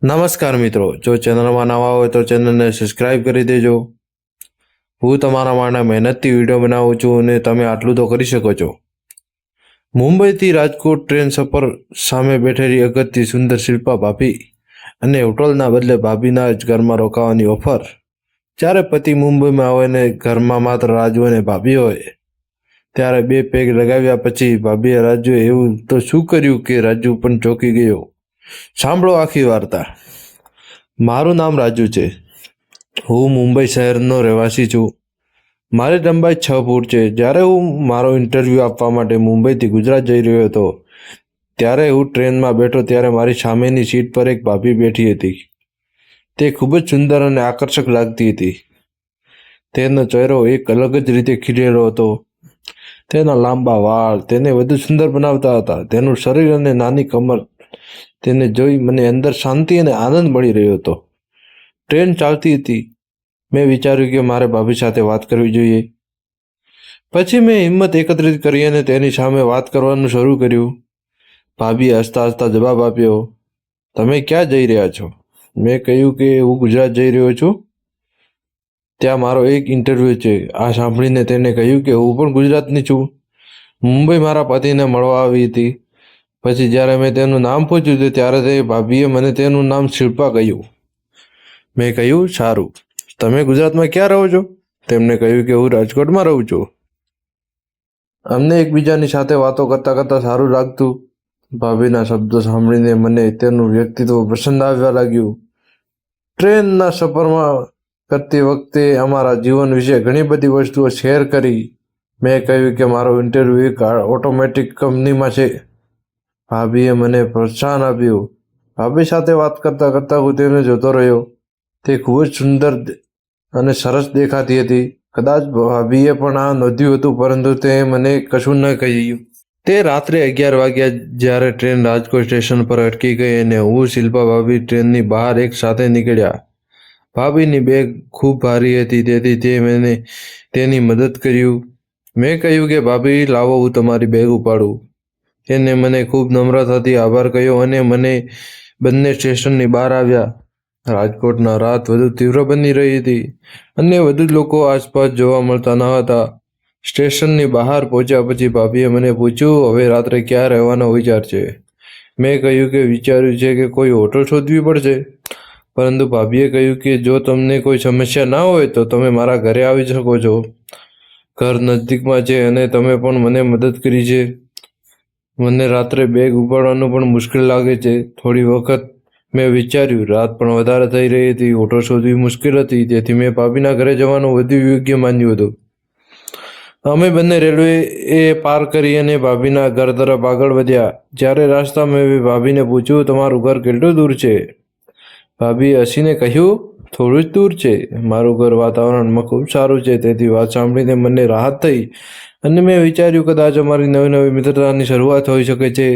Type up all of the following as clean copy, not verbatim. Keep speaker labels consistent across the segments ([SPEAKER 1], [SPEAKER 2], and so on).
[SPEAKER 1] નમસ્કાર મિત્રો, જો ચેનલમાં નવા હોય તો ચેનલને સબસ્ક્રાઇબ કરી દેજો. હું તમારા માટે મહેનતથી વિડીયો બનાવું છું અને તમે આટલું તો કરી શકો છો. મુંબઈથી રાજકોટ ટ્રેન સફર સામે બેઠેલી અગત્યની સુંદર શિલ્પા ભાભી અને હોટલના બદલે ભાભીના જ ઘરમાં રોકાવાની ઓફર. જ્યારે પતિ મુંબઈમાં હોય ને ઘરમાં માત્ર રાજુ અને ભાભી હોય ત્યારે બે પેગ લગાવ્યા પછી ભાભીએ રાજુએ એવું તો શું કર્યું કે રાજુ પણ ચોંકી ગયો. સાંભળો આખી વાર્તા. મારું નામ રાજુ છે. હું મુંબઈ શહેરનો રહેવાસી છું. મારી લંબાઈ 6 ફૂટ છે. જ્યારે હું મારો ઇન્ટરવ્યૂ આપવા માટે મુંબઈથી ગુજરાત જઈ રહ્યો હતો ત્યારે હું ટ્રેનમાં બેઠો ત્યારે મારી સામેની સીટ પર એક ભાભી બેઠી હતી. તે ખૂબ જ સુંદર અને આકર્ષક લાગતી હતી. તેનો ચહેરો એક અલગ જ રીતે ખીલેલો હતો. તેના લાંબા વાળ તેને વધુ સુંદર બનાવતા હતા. તેનું શરીર અને નાની કમર તેને જોઈ મને અંદર શાંતિ અને આનંદ મળી રહ્યો હતો. ટ્રેન ચાલતી હતી. મેં વિચાર્યું કે મારે ભાભી સાથે વાત કરવી જોઈએ. પછી મેં હિંમત એકત્રિત કરી અને તેની સામે વાત કરવાનું શરૂ કર્યું. ભાભીએ હસતા હસતા જવાબ આપ્યો, તમે ક્યાં જઈ રહ્યા છો? મેં કહ્યું કે હું ગુજરાત જઈ રહ્યો છું. ત્યાં મારો એક ઇન્ટરવ્યૂ છે. આ સાંભળીને તેને કહ્યું કે હું પણ ગુજરાતની છું. મુંબઈ મારા પતિને મળવા આવી હતી. પછી જ્યારે મેં તેનું નામ પૂછ્યું ત્યારે તે ભાભીએ મને તેનું નામ શિલ્પા કહ્યું. મેં કહ્યું, સારું, તમે ગુજરાતમાં ક્યાં રહો છો? તેમણે કહ્યું કે હું રાજકોટમાં રહું છું. અમને એકબીજાની સાથે વાતો કરતાં કરતાં સારું લાગતું. ભાભીના શબ્દો સાંભળીને મને તેનું વ્યક્તિત્વ પસંદ આવવા લાગ્યું. ટ્રેનના સફરમાં કરતી વખતે અમારા જીવન વિશે ઘણી બધી વસ્તુઓ શેર કરી. મેં કહ્યું કે મારો ઇન્ટરવ્યૂ એક ઓટોમેટિક કંપનીમાં છે. ભાભીએ મને પ્રોત્સાહન આપ્યું. ભાભી સાથે વાત કરતાં કરતાં હું તેને જોતો રહ્યો. તે ખૂબ જ સુંદર અને સરસ દેખાતી હતી. કદાચ ભાભીએ પણ આ નોંધ્યું હતું, પરંતુ તે મને કશું ન કહ્યું. તે રાત્રે 11 વાગ્યા જ્યારે ટ્રેન રાજકોટ સ્ટેશન પર અટકી ગઈ અને હું શિલ્પા ભાભી ટ્રેનની બહાર એક સાથે નીકળ્યા. ભાભીની બેગ ખૂબ ભારી હતી, તેથી તે મને તેની મદદ કર્યું. મેં કહ્યું કે ભાભી લાવો, હું તમારી બેગ ઉપાડું. તેને મને ખૂબ નમ્રતાથી આભાર કહ્યો અને મને બંને સ્ટેશનની બહાર આવ્યા. રાજકોટના રાત વધુ તીવ્ર બની રહી હતી અને વધુ લોકો આસપાસ જોવા મળતા ન હતા. સ્ટેશનની બહાર પહોંચ્યા પછી ભાભીએ મને પૂછ્યું, હવે રાત્રે ક્યાં રહેવાનો વિચાર છે? મેં કહ્યું કે વિચાર્યું છે કે કોઈ હોટલ શોધવી પડશે. પરંતુ ભાભીએ કહ્યું કે જો તમને કોઈ સમસ્યા ના હોય તો તમે મારા ઘરે આવી શકો છો. ઘર નજીકમાં છે અને તમે પણ મને મદદ કરી છે. મને રાત્રે બેગ ઉપાડવાનું પણ મુશ્કેલ લાગે છે. થોડી વખત મેં વિચાર્યું. રાત પણ વધારે થઈ રહી હતી. હોટલ શોધવી મુશ્કેલ હતી, તેથી મેં ભાભીના ઘરે જવાનું વધુ યોગ્ય માન્યું હતું. અમે બંને રેલવે પાર કરી અને ભાભીના ઘર તરફ આગળ વધ્યા. જ્યારે રસ્તામાં મેં ભાભીને પૂછ્યું, તમારું ઘર કેટલું દૂર છે? ભાભીએ હસીને કહ્યું, થોડું જ દૂર છે. મારું ઘર વાતાવરણમાં ખૂબ સારું છે. તેથી વાત સાંભળીને મને રાહત થઈ અને મેં વિચાર્યું કદાચ અમારી નવી નવી મિત્રતાની શરૂઆત હોઈ શકે છે.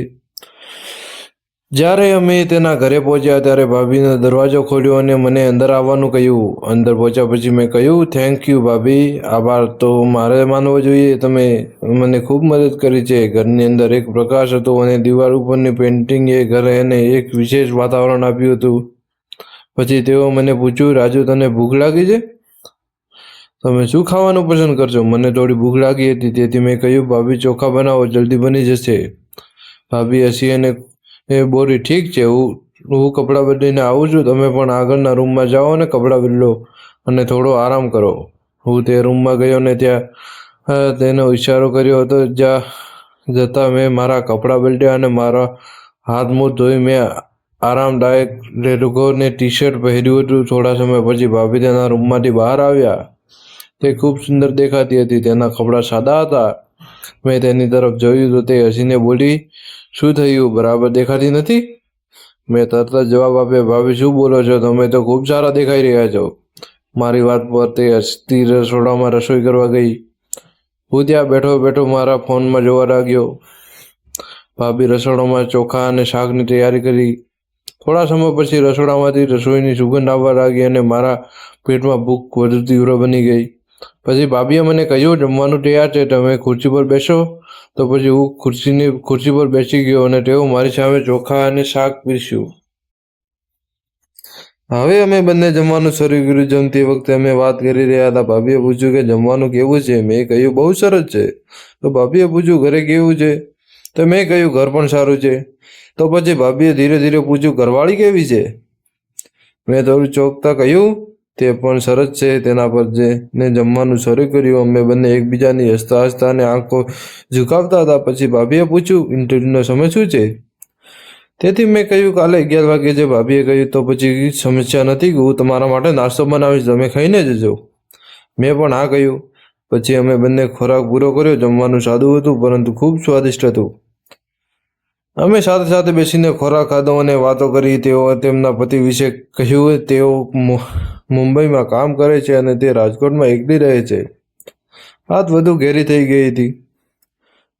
[SPEAKER 1] જ્યારે અમે તેના ઘરે પહોંચ્યા ત્યારે ભાભીને દરવાજો ખોલ્યો અને મને અંદર આવવાનું કહ્યું. અંદર પહોંચ્યા પછી મેં કહ્યું, થેન્ક યુ ભાભી. આભાર તો મારે માનવો જોઈએ. તમે મને ખૂબ મદદ કરી છે. ઘરની અંદર એક પ્રકાશ હતો અને દિવાલ ઉપરની પેઇન્ટિંગે ઘરે એને એક વિશેષ વાતાવરણ આપ્યું હતું. પછી તેઓ મને પૂછ્યું, રાજુ તને ભૂખ લાગી છે? તમે શું ખાવાનું પસંદ કરશો? મને થોડી ભૂખ લાગી હતી, તેથી મેં કહ્યું, ભાભી ચોખા બનાવો, જલ્દી બની જશે. ભાભી હસી અને બોલી, ઠીક છે, હું કપડાં બદલીને આવું છું. તમે પણ આગળના રૂમમાં જાઓ અને કપડાં બદલો અને થોડો આરામ કરો. હું તે રૂમમાં ગયો અને ત્યાં તેનો ઇશારો કર્યો હતો. જ્યાં જતાં મેં મારા કપડાં બદલ્યા અને મારા હાથ મું ધોઈ મેં આરામદાયક લેગો ને ટી શર્ટ પહેર્યું હતું. થોડા સમય પછી ભાભી તેના રૂમમાંથી બહાર આવ્યા. તે ખૂબ સુંદર દેખાતી હતી. તેના કપડાં સાદા હતા. મેં તેની તરફ જોયું તો તે હસીને બોલી, શું થયું, બરાબર દેખાતી નથી? મેં તરત જ જવાબ આપ્યો, ભાભી શું બોલો છો? તમે તો ખૂબ સારા દેખાઈ રહ્યા છો. મારી વાત પર તે હસતી રસોડામાં રસોઈ કરવા ગઈ. હું ત્યાં બેઠો બેઠો મારા ફોનમાં જોવા લાગ્યો. ભાભી રસોડામાં ચોખા અને શાકની તૈયારી કરી. થોડા સમય પછી રસોડામાંથી રસોઈની સુગંધ આવવા લાગી અને મારા પેટમાં ભૂખ વધુ તીવ્ર બની ગઈ. પછી ભાભીએ મને કહ્યું, જમવાનું તૈયાર છે, તમે ખુરશી પર બેસો. તો પછી હું ખુરશી પર બેસી ગયો અને તેઓ મારી સામે ચોખા અને શાક પીરસ્યું. હવે અમે બંને જમવાનું શરૂ કર્યું. જમતી વખતે અમે વાત કરી રહ્યા હતા. ભાભીએ પૂછ્યું કે જમવાનું કેવું છે? મેં કહ્યું બહુ સરસ છે. તો ભાભીએ પૂછ્યું ઘરે કેવું છે? તો મેં કહ્યું ઘર પણ સારું છે. તો પછી ભાભીએ ધીરે ધીરે પૂછ્યું ઘરવાળી કેવી છે? મેં થોડું ચોંકતા કહ્યું તે પણ સરસ છે. તેના પર ને જમવાનું શરૂ કર્યું. અમે બંને એકબીજાની હસતા હસતા અને આંખો ઝુકાવતા હતા. પછી ભાભીએ પૂછ્યું ઇન્ટરવ્યૂનો સમય શું છે? તેથી મેં કહ્યું કાલે 11 વાગે છે. ભાભીએ કહ્યું તો પછી સમસ્યા નથી, હું તમારા માટે નાસ્તો બનાવીશ, તમે ખાઈને જજો. મેં પણ હા કહ્યું. પછી અમે બંને ખોરાક પૂરો કર્યો. જમવાનું સાદું હતું પરંતુ ખૂબ સ્વાદિષ્ટ હતું. અમે સાથે સાથે બેસીને ખોરાક ખાધો અને વાતો કરી. તેઓ તેમના પતિ વિશે કહ્યું. તેઓ મુંબઈમાં કામ કરે છે અને તે રાજકોટમાં એકલી રહે છે. વાત વધુ ઘેરી થઈ ગઈ હતી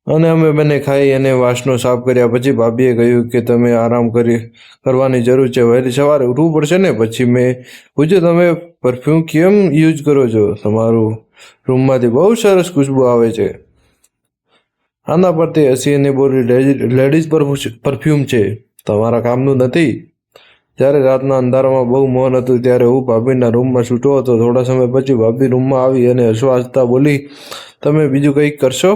[SPEAKER 1] અને અમે બંને ખાઈ અને વાસણો સાફ કર્યા. પછી ભાભીએ કહ્યું કે તમે આરામ કરવાની જરૂર છે, વહેલી સવારે ઉઠવું પડશે ને. પછી મેં પૂછ્યું તમે પરફ્યુમ કેમ યુઝ કરો છો? તમારું રૂમમાંથી બહુ સરસ ખુશ્બુ આવે છે. આના પર તે હસી અને બોલી લેડીઝ પરફ્યુમ છે, તમારા કામનું નથી. જ્યારે રાતના અંધારામાં બહુ મૌન હતું ત્યારે હું ભાભીના રૂમમાં સૂતો હતો. થોડા સમય પછી ભાભી રૂમમાં આવી અને હસવા હસતા બોલી તમે બીજું કંઈક કરશો?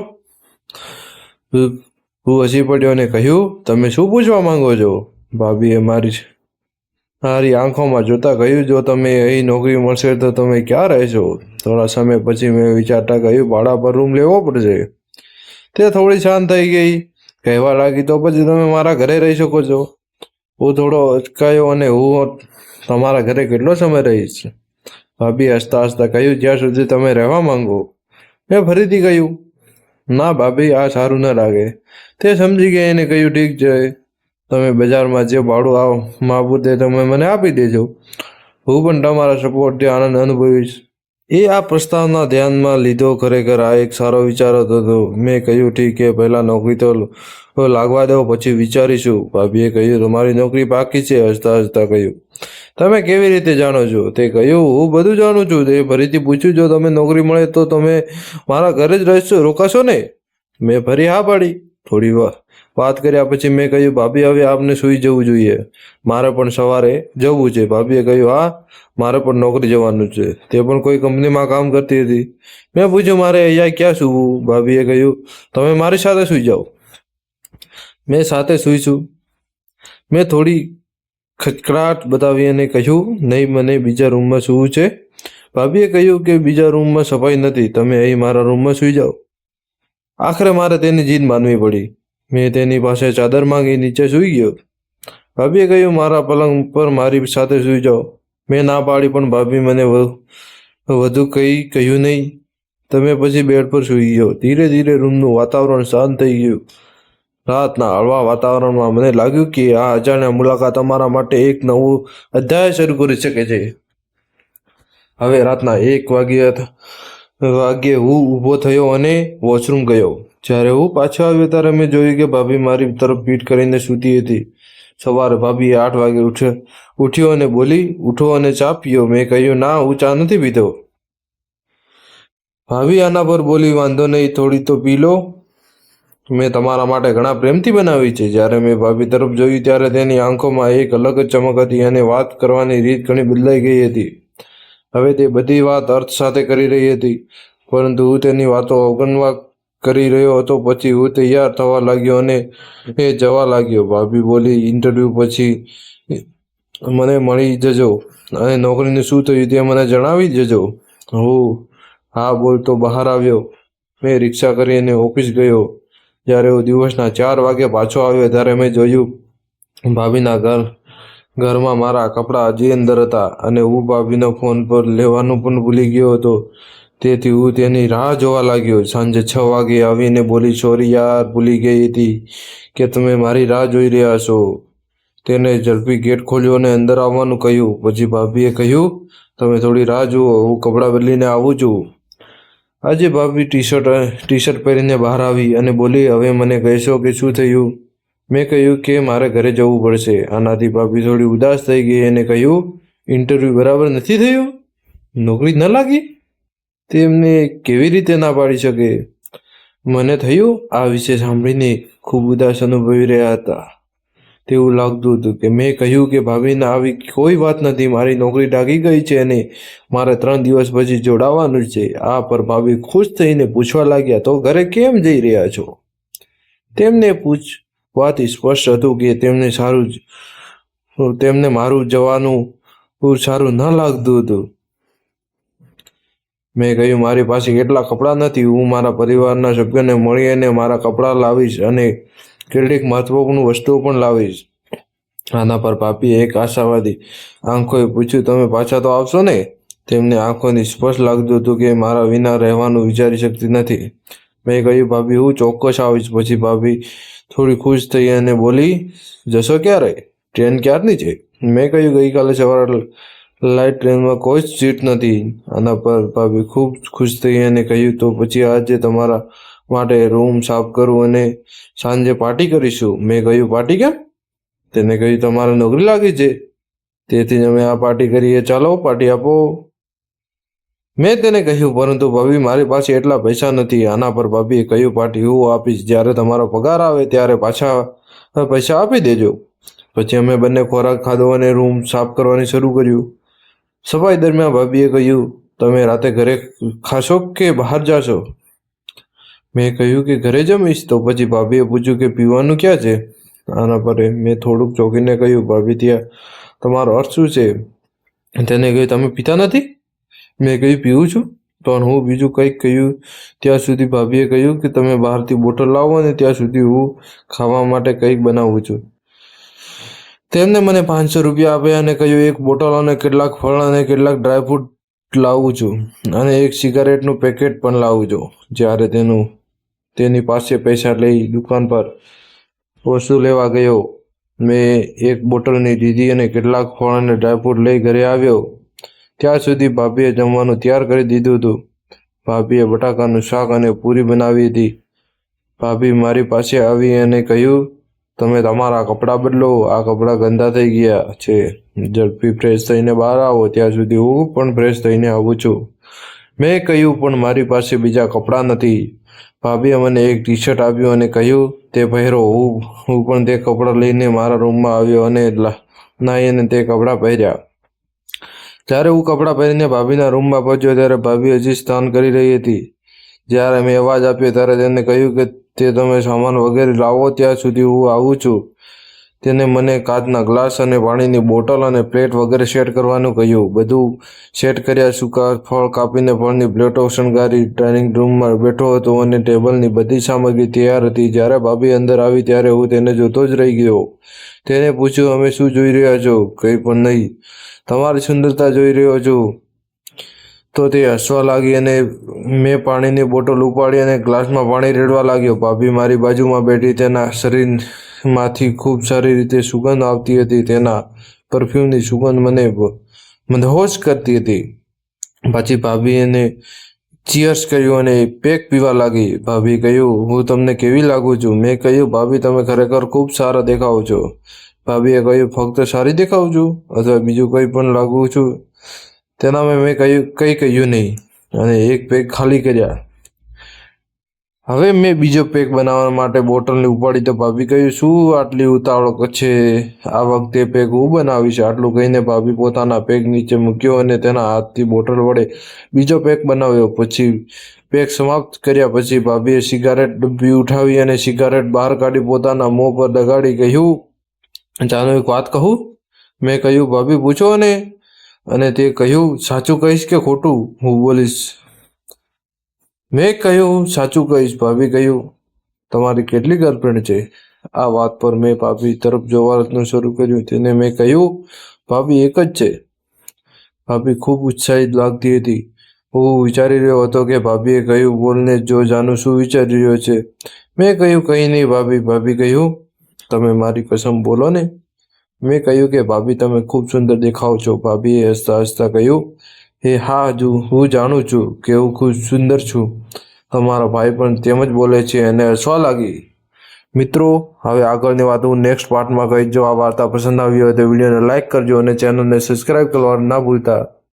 [SPEAKER 1] હું હસી પડ્યો અને કહ્યું તમે શું પૂછવા માંગો છો? ભાભીએ મારી આંખોમાં જોતા કહ્યું જો તમે અહીં નોકરી મળશે તો તમે ક્યાં રહેશો? થોડા સમય પછી મેં વિચારતા કહ્યું ભાડા પર રૂમ લેવો પડશે. તે થોડી શાંત થઈ ગઈ. કહેવા લાગી તો પછી તમે મારા ઘરે રહી શકો છો. હું થોડો અચકાયો અને હું તમારા ઘરે કેટલો સમય રહીશ? ભાભી હસતા હસતા કહ્યું જ્યાં સુધી તમે રહેવા માંગો. મેં ફરીથી કહ્યું ના ભાભી, આ સારું ન લાગે. તે સમજી ગઈ અને કહ્યું ઠીક છે, તમે બજારમાં જે ભાડું માગું તે તમે મને આપી દેજો. હું પણ તમારા સપોર્ટથી આનંદ અનુભવીશ. એ આ પ્રસ્તાવના ધ્યાનમાં લીધો. ખરેખર આ એક સારો વિચાર હતો. મેં કહ્યું ઠીક છે, પહેલાં નોકરી તો લાગવા દો, પછી વિચારીશું. ભાભીએ કહ્યું તમારી નોકરી પાકી છે? હસતા હસતા કહ્યું તમે કેવી રીતે જાણો છો? તે કહ્યું હું બધું જાણું છું. તે ફરીથી પૂછ્યું જો તમે નોકરી મળે તો તમે મારા ઘરે જ રોકાશો ને? મેં ફરી હા પાડી. થોડી વાત કર્યા પછી મેં કહ્યું ભાભી હવે આપને સૂઈ જવું જોઈએ, મારે પણ સવારે જવું છે. ભાભીએ કહ્યું હા, મારે પણ નોકરી જવાનું છે. તે પણ કોઈ કંપનીમાં કામ કરતી હતી. મેં પૂછ્યું મારે અહીંયા ક્યાં સૂવું? ભાભીએ કહ્યું તમે મારી સાથે સૂઈ જાઓ. મેં સાથે સૂઈશું. મેં થોડી ખચકડાટ બતાવી અને કહ્યું નહીં, મને બીજા રૂમમાં સૂવું છે. ભાભીએ કહ્યું કે બીજા રૂમમાં સફાઈ નથી, તમે અહીં મારા રૂમમાં સૂઈ જાઓ. આખરે મારે તેની જીદ માનવી પડી. મેં તેની પાસે ચાદર માંગી નીચે સૂઈ ગયો. ભાભીએ કહ્યું મારા પલંગ પર મારી સાથે સૂઈ જાઓ. મેં ના પાડી પણ ભાભી મને વધુ કંઈ કહ્યું નહીં. તમે પછી બેડ પર સૂઈ ગયો. ધીરે ધીરે રૂમનું વાતાવરણ શાંત થઈ ગયું. રાતના હળવા વાતાવરણમાં મને લાગ્યું કે આ અજાણ્યા મુલાકાત અમારા માટે એક નવું અધ્યાય શરૂ કરી શકે છે. હવે રાતના 1 વાગ્યે હું ઊભો થયો અને વોશરૂમ ગયો. જ્યારે હું પાછો આવ્યો ત્યારે મેં જોયું કે ભાભી મારી તરફ પીઠ કરીને સૂતી હતી. સવારે ભાભીએ 8 વાગે ઉઠ્યો અને બોલી ઉઠો અને ચા પીઓ. મેં કહ્યું ના, હું ચા નથી પીતો. ભાભી આના પર બોલી વાંધો નહીં, થોડી તો પી લો, મેં તમારા માટે ઘણા પ્રેમથી બનાવી છે. જ્યારે મેં ભાભી તરફ જોયું ત્યારે તેની આંખોમાં એક અલગ જ ચમક હતી અને વાત કરવાની રીત ઘણી બદલાઈ ગઈ હતી. હવે તે બધી વાત અર્થ સાથે કરી રહી હતી, પરંતુ હું તેની વાતો અવગણવા કરી રહ્યો હતો. પછી હું તૈયાર થવા લાગ્યો અને એ જવા લાગ્યો. ભાભી બોલી ઇન્ટરવ્યૂ પછી મને મળી જજો અને નોકરીનું શું થયું તે મને જણાવી જજો. હું હા બોલતો બહાર આવ્યો. મેં રિક્ષા કરીને ઓફિસ ગયો. જ્યારે હું દિવસના 4 વાગે પાછો આવ્યો ત્યારે મેં જોયું ભાભીના ઘરમાં મારા કપડાં હજી અંદર હતા અને હું ભાભીનો ફોન પર લેવાનું પણ ભૂલી ગયો હતો. તેથી હું તેની રાહ જોવા લાગ્યો. સાંજે 6 વાગે આવીને બોલી સોરી યાર, ભૂલી ગઈ હતી કે તમે મારી રાહ જોઈ રહ્યા છો. તેને ઝડપી ગેટ ખોલ્યો અને અંદર આવવાનું કહ્યું. પછી ભાભીએ કહ્યું તમે થોડી રાહ જુઓ, હું કપડાં બદલીને આવું છું. આજે ભાભી ટી શર્ટ પહેરીને બહાર આવી અને બોલી હવે મને કહેશો કે શું થયું? મેં કહ્યું કે મારે ઘરે જવું પડશે. આનાથી ભાભી થોડી ઉદાસ થઈ ગઈ અને કહ્યું ઇન્ટરવ્યૂ બરાબર નથી થયું? નોકરી ન લાગી? તેમને કેવી રીતે ના પાડી શકે? મને થયું આ વિશે સાંભળીને ખૂબ ઉદાસ અનુભવી રહ્યા હતા. તેવું લાગતું હતું કે મેં કહ્યું કે ભાભીને આવી કોઈ વાત નથી, મારી નોકરી લાગી ગઈ છે અને મારે 3 દિવસ પછી જોડાવાનું છે. આ પર ભાભી ખુશ થઈને પૂછવા લાગ્યા, તો ઘરે કેમ જઈ રહ્યા છો? તેમને પૂછવાથી સ્પષ્ટ હતું કે તેમને મારું જવાનું સારું ન લાગતું હતું. મેં કહ્યું, મારી પાસે એટલા કપડાં નથી, હું મારા પરિવારના સભ્યોને મળીને મારા કપડાં લાવીશ અને કેટલીક મહત્વપૂર્ણ વસ્તુઓ પણ લાવીશ. આના પર ભાભીએ એક આશાવાદી આંખોએ પૂછ્યું, તમે પાછા તો આવશો ને? તેમને આંખોથી સ્પષ્ટ લાગતું હતું કે મારા વિના રહેવાનું વિચારી શકતી નથી. મેં કહ્યું, ભાભી હું ચોક્કસ આવીશ. પછી ભાભી થોડી ખુશ થઈ અને બોલી, જશો ક્યારે? ટ્રેન ક્યારની છે? મેં કહ્યું, ગઈકાલે સવારે લાઇટ ટ્રેનમાં કોઈ જ સીટ નથી. આના પર ભાભી ખૂબ ખુશ થઈ અને કહ્યું, તો પછી આજે તમારા માટે રૂમ સાફ કરું અને સાંજે પાર્ટી કરીશું. મેં કહ્યું, પાર્ટી કેમ? તેને કહ્યું, તમારે નોકરી લાગી છે, તેથી જ અમે આ પાર્ટી કરીએ, ચાલો પાર્ટી આપો. મેં તેને કહ્યું, પરંતુ ભાભી મારી પાસે એટલા પૈસા નથી. આના પર ભાભીએ કહ્યું, પાર્ટી હું આપીશ, જ્યારે તમારો પગાર આવે ત્યારે પાછા પૈસા આપી દેજો. પછી અમે બંને ખોરાક ખાધો અને રૂમ સાફ કરવાની શરૂ કર્યું. સફાઈ દરમિયાન ભાભીએ કહ્યું, તમે રાતે ઘરે ખાશો કે બહાર જાશો? મેં કહ્યું કે ઘરે જમીશ. તો પછી ભાભીએ પૂછ્યું કે પીવાનું ક્યાં છે? આના પર મેં થોડુંક ચોંકીને કહ્યું, ભાભી ત્યાં તમારો અર્થ શું છે? તેને કહ્યું, તમે પીતા નથી? મેં કહ્યું, પીવું છું, પણ હું બીજું કંઈક કહ્યું ત્યાં સુધી ભાભીએ કહ્યું કે તમે બહારથી બોટલ લાવો અને ત્યાં સુધી હું ખાવા માટે કંઈક બનાવું છું. તેમને મને 500 રૂપિયા આપ્યા અને કહ્યું, એક બોટલ અને કેટલાક ફળ અને કેટલાક ડ્રાયફ્રૂટ લાવું છું અને એક સિગારેટનું પેકેટ પણ લાવું છું. જ્યારે તેની પાસે પૈસા લઈ દુકાન પર વસ્તુ લેવા ગયો, મેં એક બોટલની લીધી અને કેટલાક ફળ અને ડ્રાયફ્રૂટ લઈ ઘરે આવ્યો. ત્યાં સુધી ભાભીએ જમવાનું તૈયાર કરી દીધું હતું. ભાભીએ બટાકાનું શાક અને પૂરી બનાવી હતી. ભાભી મારી પાસે આવી અને કહ્યું, તમે તમારા કપડાં બદલો, આ કપડાં ગંદા થઈ ગયા છે, ઝડપી ફ્રેશ થઈને બહાર આવો. ત્યાં સુધી હું પણ ફ્રેશ થઈને આવું છું. મેં કહ્યું, પણ મારી પાસે બીજા કપડાં નથી. ભાભીએ મને એક ટી શર્ટ આપ્યું અને કહ્યું, તે પહેરો. હું પણ તે કપડાં લઈને મારા રૂમમાં આવ્યો અને નાહીને તે કપડાં પહેર્યા. જ્યારે હું કપડાં પહેરીને ભાભીના રૂમમાં પહોંચ્યો ત્યારે ભાભી હજી સ્નાન કરી રહી હતી. જ્યારે મેં અવાજ આપ્યો ત્યારે તેને કહ્યું કે તમે સામાન વગેરે લાવો, ત્યાં સુધી હું આવું છું. તેને મને કાચના ગ્લાસ અને પાણીની બોટલ અને પ્લેટ વગેરે સેટ કરવાનું કહ્યું. બધું સેટ કર્યા. સૂકા ફળ કાપીને ફળની પ્લેટો શણગારી ડાઇનિંગ રૂમમાં બેઠો હતો અને ટેબલની બધી સામગ્રી તૈયાર હતી. જ્યારે ભાભી અંદર આવી ત્યારે હું તેને જોતો જ રહી ગયો. તેને પૂછ્યું, અમે શું જોઈ રહ્યા છો? કંઈ પણ નહીં, તમારી સુંદરતા જોઈ રહ્યો છું. તો તે હસવા લાગી અને મેં પાણીની બોટલ ઉપાડી અને ગ્લાસમાં પાણી રેડવા લાગ્યો. ભાભી મારી બાજુમાં બેઠી. તેના શરીરમાંથી ખૂબ સારી રીતે સુગંધ આવતી હતી. તેના પરફ્યુમની સુગંધ મને મદહોશ કરતી હતી. પછી ભાભીએ ચીયર્સ કર્યું અને પેક પીવા લાગી. ભાભી કહ્યું, હું તમને કેવી લાગુ છું? મેં કહ્યું, ભાભી તમે ખરેખર ખૂબ સારા દેખાવ છો. ભાભીએ કહ્યું, ફક્ત સારી દેખાવ છું અથવા બીજું કંઈ પણ લાગુ છું? તેનામાં મેં કંઈ કહ્યું નહીં અને એક પેક ખાલી કર્યા. હવે મેં બીજો પેક બનાવવા માટે બોટલને ઉપાડી તો ભાભી કહ્યું, શું આટલી ઉતાવળ છે? આ વખતે પેક હું બનાવીશ. આટલું કહીને ભાભી પોતાના પેક નીચે મૂક્યો અને તેના હાથથી બોટલ વડે બીજો પેક બનાવ્યો. પછી પેક સમાપ્ત કર્યા પછી ભાભીએ સિગારેટ ડબ્બી ઉઠાવી અને સિગારેટ બહાર કાઢી પોતાના મોં પર દગાડી કહ્યું, ચાલો એક વાત કહું? મેં કહ્યું, ભાભી પૂછો અને તે કહ્યું, સાચું કહીશ કે ખોટું? હું બોલીશ. મેં કહ્યું, સાચું કહીશ. ભાભી કહ્યું, તમારી કેટલી ગર્લફ્રેન્ડ છે? આ વાત પર મેં ભાભી તરફ જોવાનું શરૂ કર્યું. તેને મેં કહ્યું, ભાભી એક જ છે. ભાભી ખૂબ ઉત્સાહિત લાગતી હતી. હું વિચારી રહ્યો હતો કે ભાભીએ કહ્યું, બોલને જો જાણું શું વિચારી રહ્યો છે. મેં કહ્યું, કંઈ નહીં ભાભી. ભાભી કહ્યું, તમે મારી કસમ બોલો ને. મેં કહ્યું કે ભાભી તમે ખૂબ સુંદર દેખાવ છો. ભાભીએ હસતા હસતા કહ્યું, હા હું જાણું છું કે હું ખૂબ સુંદર છું. તમારો ભાઈ પણ તેમ જ બોલે છે અને હસવા લાગી. મિત્રો, હવે આગળની વાત હું નેક્સ્ટ પાર્ટમાં કહીશ. જો આ વાર્તા પસંદ આવી હોય તો વિડીયોને લાઇક કરજો અને ચેનલને સબસ્ક્રાઈબ કરવાનું ના ભૂલતા.